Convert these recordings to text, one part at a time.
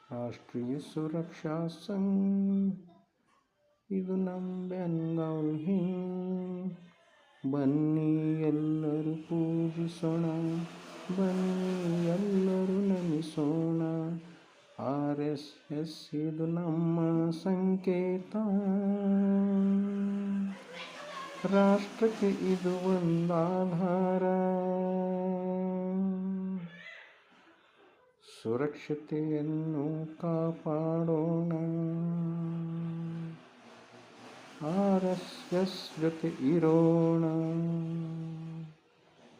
ರಾಷ್ಟ್ರೀಯ ಸುರಕ್ಷಾ ಸಂಘ ಇದು ನಮ್ಮ ಬೆಂಗಾವಲ್ ಹಿಂದ್. ಬನ್ನಿ ಎಲ್ಲರೂ ಪೂಜಿಸೋಣ, ಬನ್ನಿ ಎಲ್ಲರೂ ನಮಿಸೋಣ. RSS ಇದು ನಮ್ಮ ಸಂಕೇತ, ರಾಷ್ಟ್ರಕ್ಕೆ ಇದು ಒಂದಾಧಾರ. ಸುರಕ್ಷತೆಯನ್ನು ಕಾಪಾಡೋಣ, RSS ಜೊತೆ ಇರೋಣ.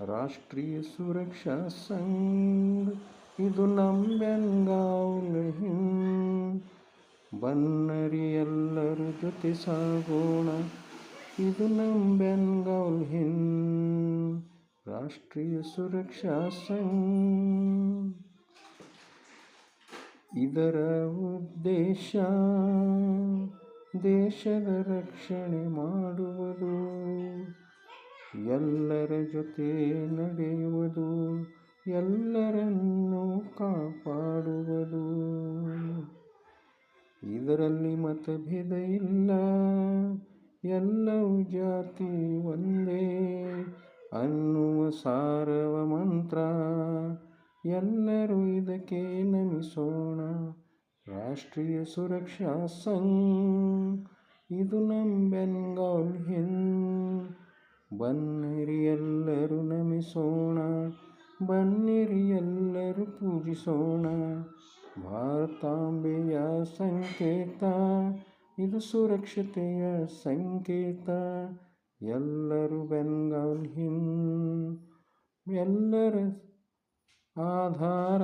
ರಾಷ್ಟ್ರೀಯ ಸುರಕ್ಷಾ ಸಂಘ ಇದು ನಮ್ಮ ಬೆಂಗಾವಲ್ ಹಿಂದ್. ಬನ್ನರಿ ಎಲ್ಲರೂ ಜೊತೆ ಸಾಗೋಣ, ಇದು ನಮ್ಮ ಬೆಂಗಾವಲ್ ಹಿಂದ್. ರಾಷ್ಟ್ರೀಯ ಸುರಕ್ಷಾ ಸಂಘ ಇದರ ಉದ್ದೇಶ ದೇಶದ ರಕ್ಷಣೆ ಮಾಡುವುದು, ಎಲ್ಲರ ಜೊತೆ ನಡೆಯುವುದು, ಎಲ್ಲರನ್ನೂ ಕಾಪಾಡುವುದು. ಇದರಲ್ಲಿ ಮತಭೇದ ಇಲ್ಲ, ಎಲ್ಲವೂ ಜಾತಿ ಒಂದೇ ಅನ್ನುವ ಸಾರವ ಮಂತ್ರ. ಎಲ್ಲರೂ ಇದಕ್ಕೆ ನಮಿಸೋಣ. ರಾಷ್ಟ್ರೀಯ ಸುರಕ್ಷಾ ಸಂಘ ಇದು ನಮ್ಮ ಬೆಂಗಾವಲ್ ಹಿಂದ್. ಬನ್ನಿರಿ ಎಲ್ಲರೂ ನಮಿಸೋಣ, ಬನ್ನಿರಿ ಎಲ್ಲರೂ ಪೂಜಿಸೋಣ. ಭಾರತಾಂಬೆಯ ಸಂಕೇತ ಇದು ಸುರಕ್ಷತೆಯ ಸಂಕೇತ. ಎಲ್ಲರೂ ಬೆಂಗಾವಲ್ ಹಿಂದ್, ಎಲ್ಲರ ಆಧಾರ.